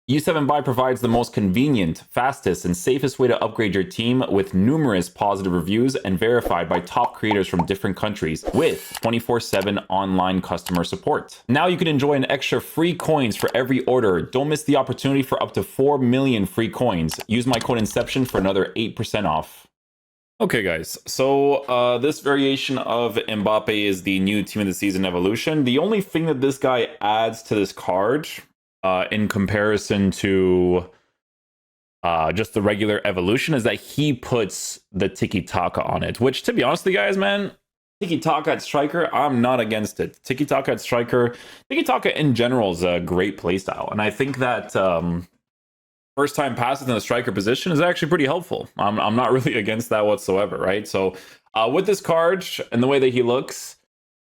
U7 provides the most convenient, fastest, and safest way to upgrade your team with numerous positive reviews and verified by top creators from different countries with 24/7 online customer support. Now you can enjoy an extra free coins for every order. Don't miss the opportunity for up to 4 million free coins. Use my code Inception for another 8% off. Okay, guys, so this variation of Mbappe is the new Team of the Season evolution. The only thing that this guy adds to this card in comparison to just the regular evolution is that he puts the tiki-taka on it, which, to be honest with you guys, man, tiki-taka at striker, I'm not against it. Tiki-taka at striker, tiki-taka in general is a great playstyle, and I think that first time passes in the striker position is actually pretty helpful. I'm not really against that whatsoever, right? So with this card and the way that he looks,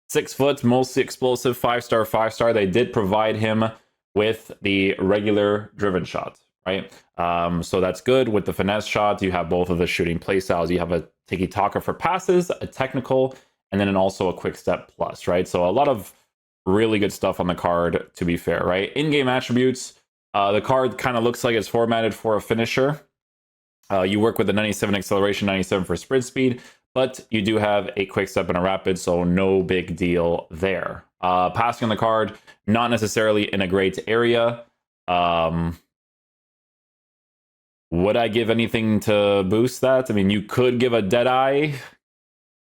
6 foot, mostly explosive, 5-star, 5-star, they did provide him with the regular driven shot, right? So that's good. With the finesse shot, you have both of the shooting playstyles. You have a tiki-taka for passes, a technical, and then also a quick step plus, right? So a lot of really good stuff on the card, to be fair, right? In-game attributes, the card kind of looks like it's formatted for a finisher. You work with the 97 acceleration, 97 for sprint speed, but you do have a quick step and a rapid, so no big deal there. Passing on the card, not necessarily in a great area. Would I give anything to boost that? I mean, you could give a Deadeye.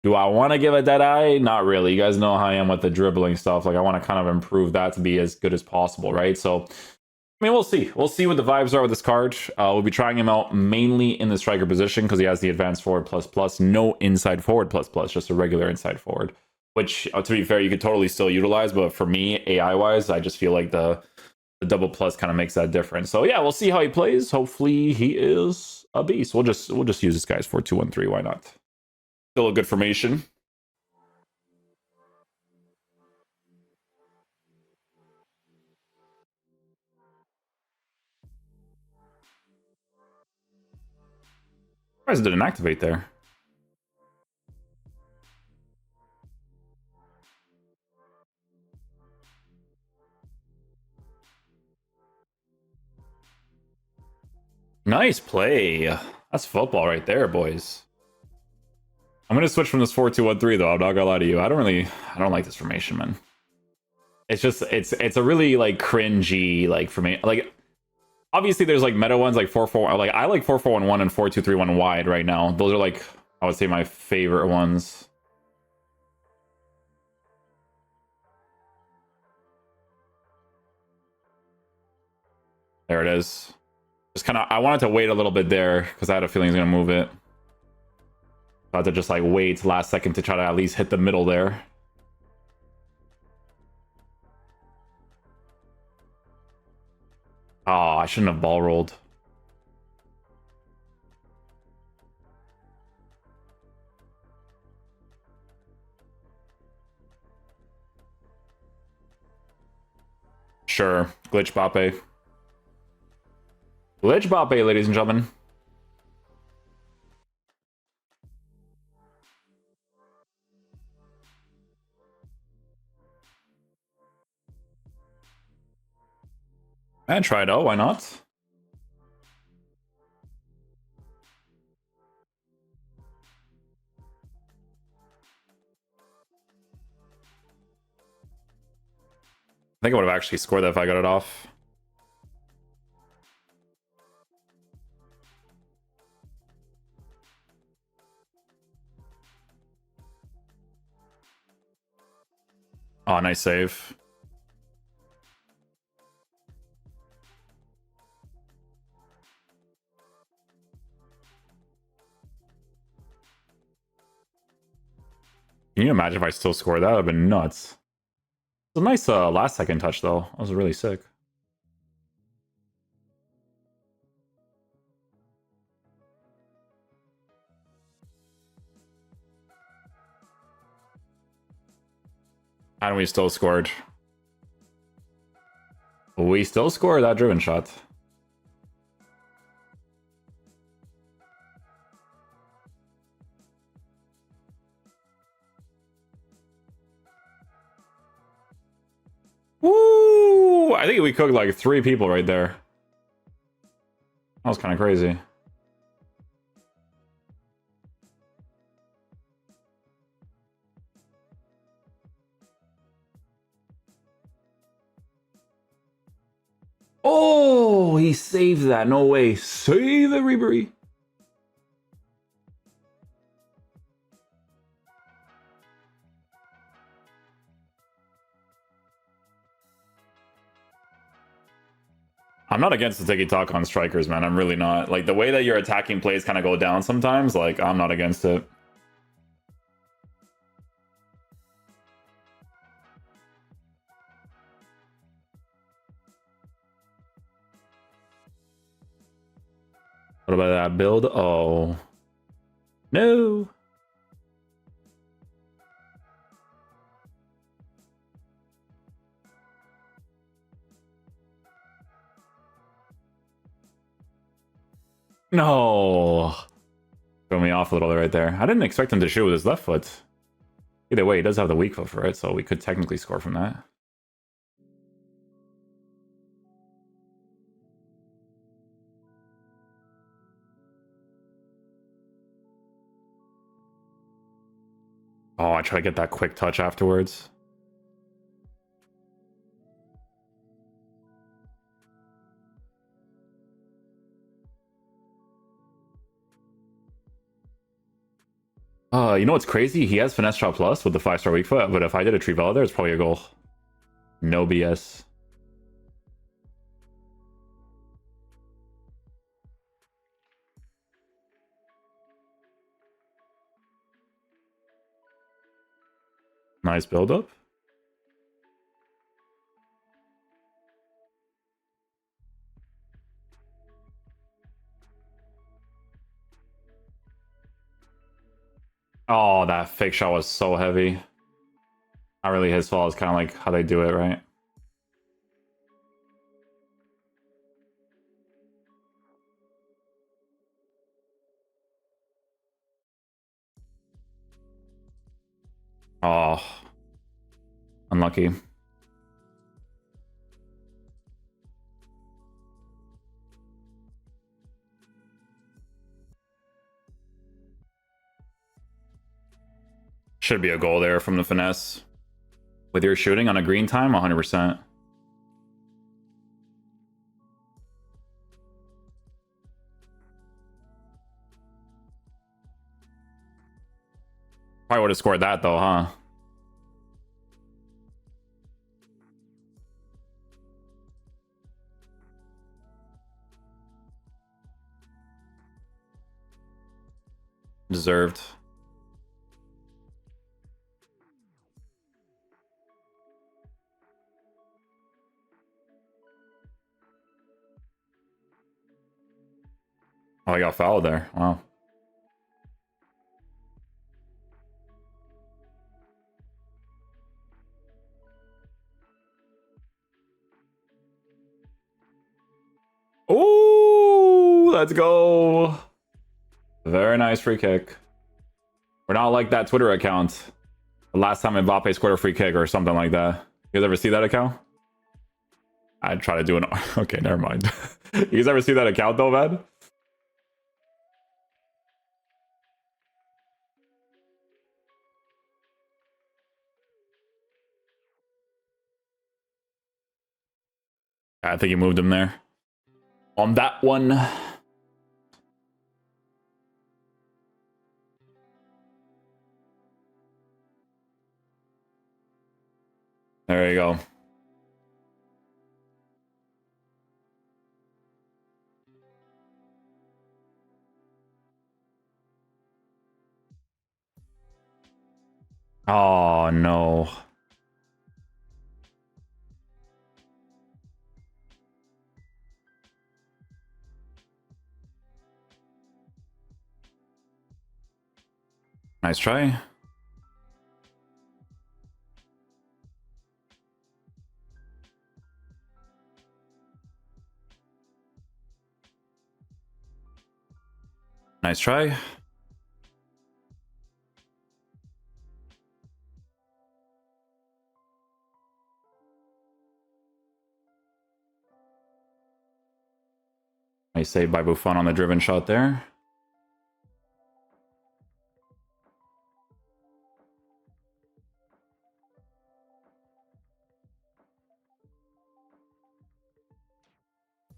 Do I want to give a Deadeye? Not really. You guys know how I am with the dribbling stuff. Like, I want to kind of improve that to be as good as possible, right? So, I mean, we'll see. We'll see what the vibes are with this card. We'll be trying him out mainly in the striker position because he has the advanced forward plus, no inside forward plus, just a regular inside forward. Which, to be fair, you could totally still utilize, but for me, AI-wise, I just feel like the double plus kind of makes that difference. So yeah, we'll see how he plays. Hopefully, he is a beast. We'll just use this guy's 4-2-1-3. Why not? Still a good formation. Surprised it didn't activate there. Nice play. That's football right there, boys. I'm gonna switch from this 4-2-1-3 though. I'm not gonna lie to you. I don't like this formation, man. It's just it's a really like cringy like formation. Like obviously there's like meta ones like 4-4. Like I like 4-4-1-1 and 4-2-3-1 wide right now. Those are like I would say my favorite ones. There it is. Just kind of, I wanted to wait a little bit there because I had a feeling he's going to move it. I had to just like wait last second to try to at least hit the middle there. Oh, I shouldn't have ball rolled. Sure, glitch Mbappe. Glitch Mbappe, ladies and gentlemen. And try it out, why not? I think I would have actually scored that if I got it off. Oh, nice save. Can you imagine if I still scored that? That would have been nuts. It was a nice last second touch, though. That was really sick. And we still scored. We still scored that driven shot. Woo! I think we cooked like 3 people right there. That was kind of crazy. Oh, he saved that. No way. Save it, Reapery. I'm not against the tiki-taka on strikers, man. I'm really not. Like, the way that your attacking plays kind of go down sometimes, like, I'm not against it. What about that build? Oh. No. No. Throw me off a little right there. I didn't expect him to shoot with his left foot. Either way, he does have the weak foot for it, so we could technically score from that. Oh, I try to get that quick touch afterwards. You know what's crazy? He has finesse shot plus with the 5-star weak foot, but if I did a Trivella there, it's probably a goal. No BS. Nice build up. Oh, that fake shot was so heavy. Not really his fault. It's kind of like how they do it, right? Oh, unlucky. Should be a goal there from the finesse. With your shooting on a green time, 100%. Probably would have scored that though, huh? Deserved. Oh, I got fouled there. Wow. Oh, let's go. Very nice free kick. We're not like that Twitter account. The last time Mbappe scored a free kick or something like that. You guys ever see that account? I'd try to do an... Okay, never mind. You guys ever see that account though, man? I think he moved him there. On that one. There you go. Oh, no. Nice try. Nice try. Nice save by Buffon on the driven shot there.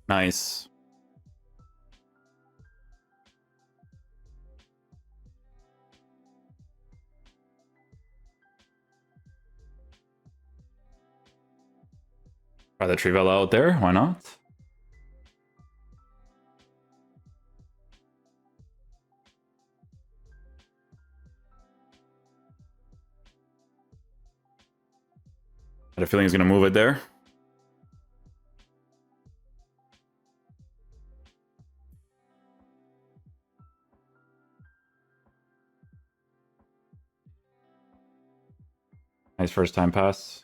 Nice. Try the Trivela out there. Why not? I had a feeling he's going to move it there. Nice first time pass.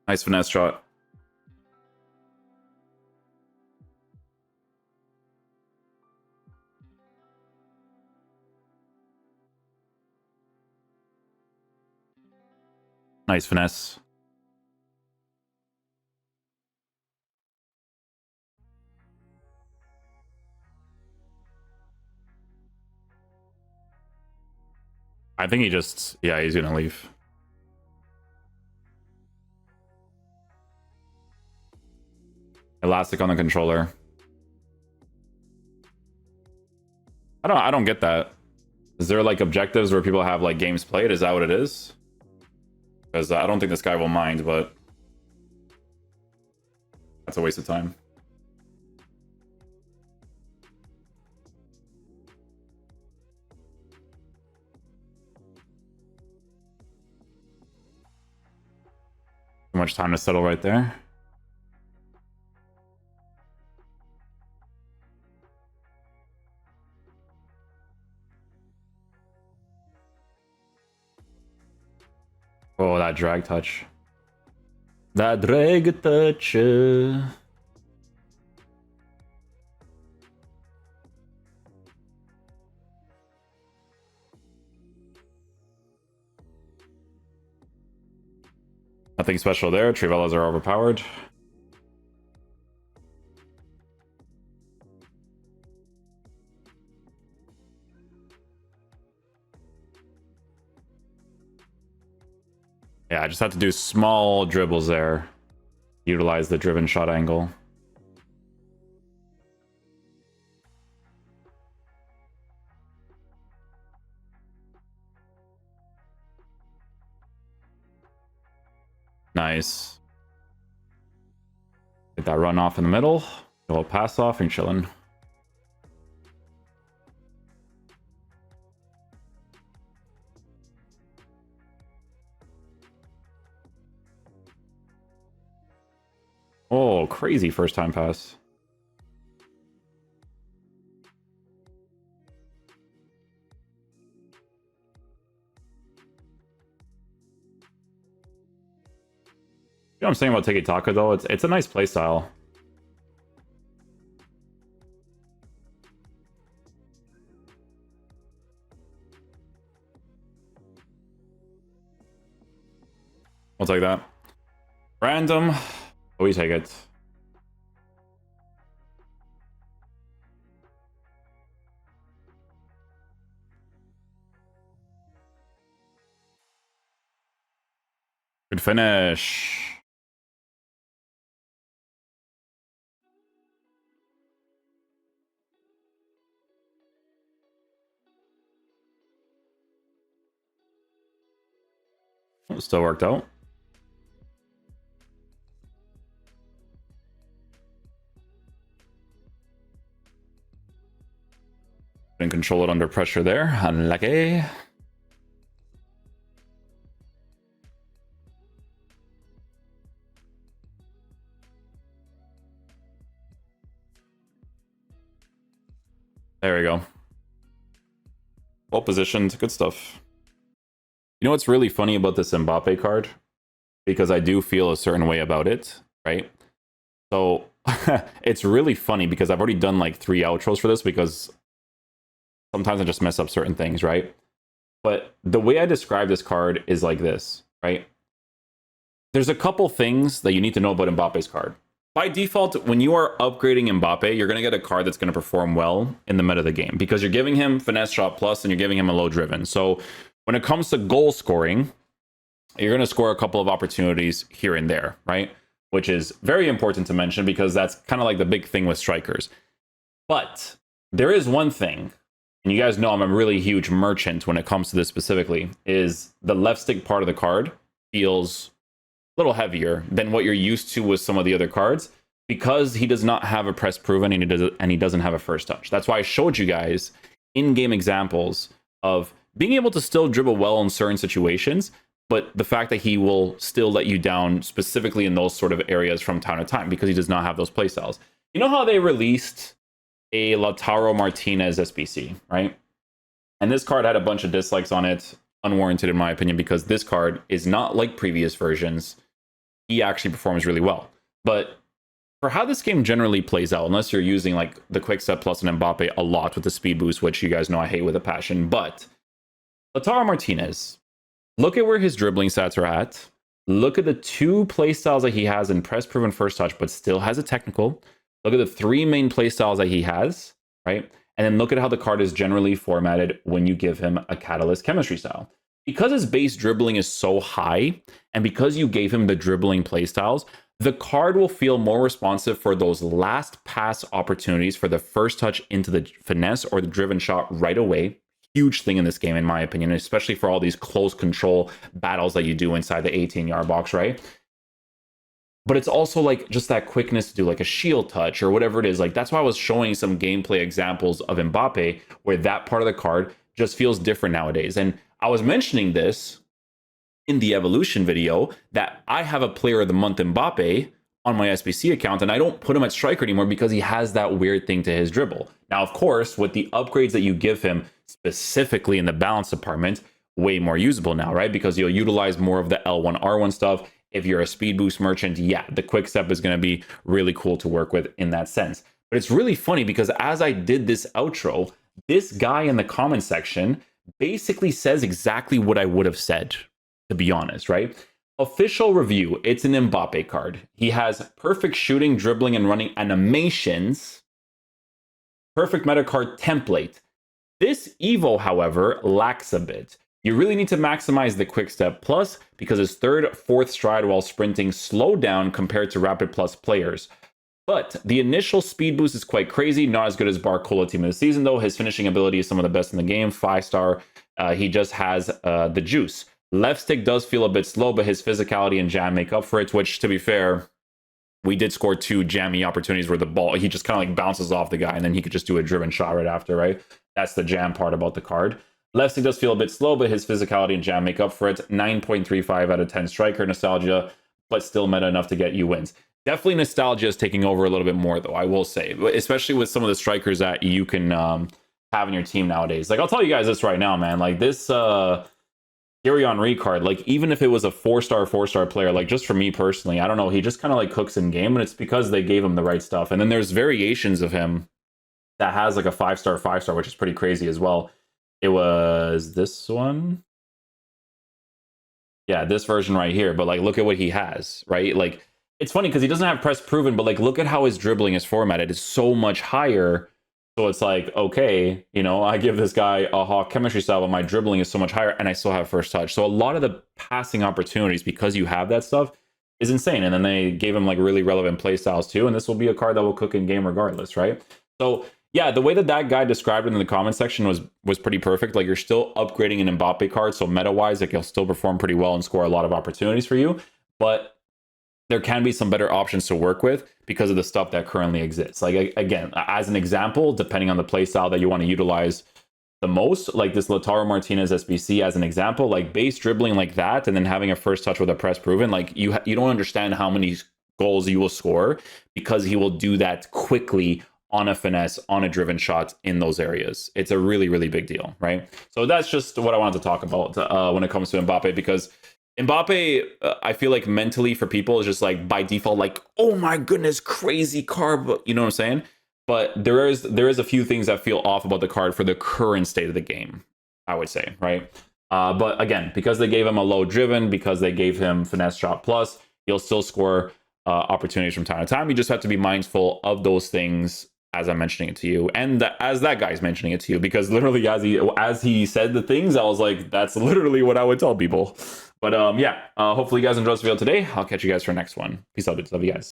Nice finesse shot. Nice finesse. I think he just, yeah, he's gonna leave. Elastic on the controller. I don't get that. Is there like objectives where people have like games played? Is that what it is? Because I don't think this guy will mind, but that's a waste of time. Too much time to settle right there. Oh, that drag touch. That drag touch. Nothing special there. Trivelas are overpowered. Yeah, I just had to do small dribbles there. Utilize the driven shot angle. Nice. Get that run off in the middle. A little pass off and chilling. Oh, crazy first time pass. You know what I'm saying about Tiki Taka though? It's a nice play style. I'll take that. Random. We take it. Good finish. Still worked out. Didn't control it under pressure there. Unlucky. There we go. Well positioned. Good stuff. You know what's really funny about this Mbappe card? Because I do feel a certain way about it, right? So it's really funny because I've already done like 3 outros for this because sometimes I just mess up certain things, right? But the way I describe this card is like this, right? There's a couple things that you need to know about Mbappe's card. By default, when you are upgrading Mbappe, you're going to get a card that's going to perform well in the meta of the game because you're giving him finesse shot plus and you're giving him a low driven. So when it comes to goal scoring, you're going to score a couple of opportunities here and there, right? Which is very important to mention because that's kind of like the big thing with strikers. But there is one thing, and you guys know I'm a really huge merchant when it comes to this specifically, is the left stick part of the card feels little heavier than what you're used to with some of the other cards because he does not have a press proven and he doesn't have a first touch. That's why I showed you guys in-game examples of being able to still dribble well in certain situations, but the fact that he will still let you down specifically in those sort of areas from time to time because he does not have those playstyles. You know how they released a Lautaro Martinez SBC, right? And this card had a bunch of dislikes on it, unwarranted in my opinion, because this card is not like previous versions. He actually performs really well. But for how this game generally plays out, unless you're using like the quick step plus an Mbappe a lot with the speed boost, which you guys know I hate with a passion, but Lautaro Martinez, look at where his dribbling stats are at. Look at the two playstyles that he has in press proven first touch, but still has a technical. Look at the three main playstyles that he has, right? And then look at how the card is generally formatted when you give him a catalyst chemistry style. Because his base dribbling is so high, and because you gave him the dribbling playstyles, the card will feel more responsive for those last pass opportunities for the first touch into the finesse or the driven shot right away. Huge thing in this game, in my opinion, especially for all these close control battles that you do inside the 18-yard box, right? But it's also like just that quickness to do like a shield touch or whatever it is. Like that's why I was showing some gameplay examples of Mbappe where that part of the card just feels different nowadays. And I was mentioning this in the evolution video that I have a player of the month Mbappe on my SBC account and I don't put him at striker anymore because he has that weird thing to his dribble. Now, of course, with the upgrades that you give him specifically in the balance department, way more usable now, right? Because you'll utilize more of the L1, R1 stuff. If you're a speed boost merchant, yeah, the quick step is going to be really cool to work with in that sense. But it's really funny because as I did this outro, this guy in the comment section basically says exactly what I would have said, to be honest, right? Official review, it's an Mbappe card. He has perfect shooting, dribbling, and running animations. Perfect meta card template. This Evo, however, lacks a bit. You really need to maximize the quick step plus because his third, fourth stride while sprinting slow down compared to rapid plus players. But the initial speed boost is quite crazy. Not as good as Barcola team of the season, though. His finishing ability is some of the best in the game. 5-star. He just has the juice. Left stick does feel a bit slow, but his physicality and jam make up for it, which, to be fair, we did score 2 jammy opportunities where the ball, he just kind of like bounces off the guy, and then he could just do a driven shot right after, right? That's the jam part about the card. Left stick does feel a bit slow, but his physicality and jam make up for it. 9.35 out of 10 striker nostalgia, but still meta enough to get you wins. Definitely nostalgia is taking over a little bit more, though, I will say, especially with some of the strikers that you can have in your team nowadays. Like, I'll tell you guys this right now, man. Like, this Thierry Henry card, like, even if it was a 4-star player, like, just for me personally, I don't know, he just kind of, like, cooks in game, and it's because they gave him the right stuff. And then there's variations of him that has, like, a 5-star, which is pretty crazy as well. It was this one. Yeah, this version right here. But, like, look at what he has, right? Like, it's funny because he doesn't have press proven, but like look at how his dribbling is formatted. It's so much higher. So it's like, okay, you know, I give this guy a hawk chemistry style, but my dribbling is so much higher and I still have first touch. So a lot of the passing opportunities, because you have that stuff, is insane. And then they gave him like really relevant play styles too. And this will be a card that will cook in game regardless, right? So yeah, the way that that guy described it in the comment section was pretty perfect. Like you're still upgrading an Mbappe card. So meta-wise, like he'll still perform pretty well and score a lot of opportunities for you. But there can be some better options to work with because of the stuff that currently exists. Like, again, as an example, depending on the playstyle that you want to utilize the most, like this Lautaro Martinez SBC as an example, like base dribbling like that, and then having a first touch with a press proven, like you don't understand how many goals you will score because he will do that quickly on a finesse, on a driven shot in those areas. It's a really, really big deal, right? So that's just what I wanted to talk about when it comes to Mbappe, because Mbappe, I feel like mentally for people is just like by default, like, oh my goodness, crazy card, you know what I'm saying? But there is a few things that feel off about the card for the current state of the game, I would say, right? But again, because they gave him a low driven, because they gave him finesse shot plus, he'll still score opportunities from time to time. You just have to be mindful of those things as I'm mentioning it to you, and as that guy's mentioning it to you, because literally as he said the things, I was like, that's literally what I would tell people. But yeah, hopefully you guys enjoyed this video today. I'll catch you guys for the next one. Peace out, love you guys.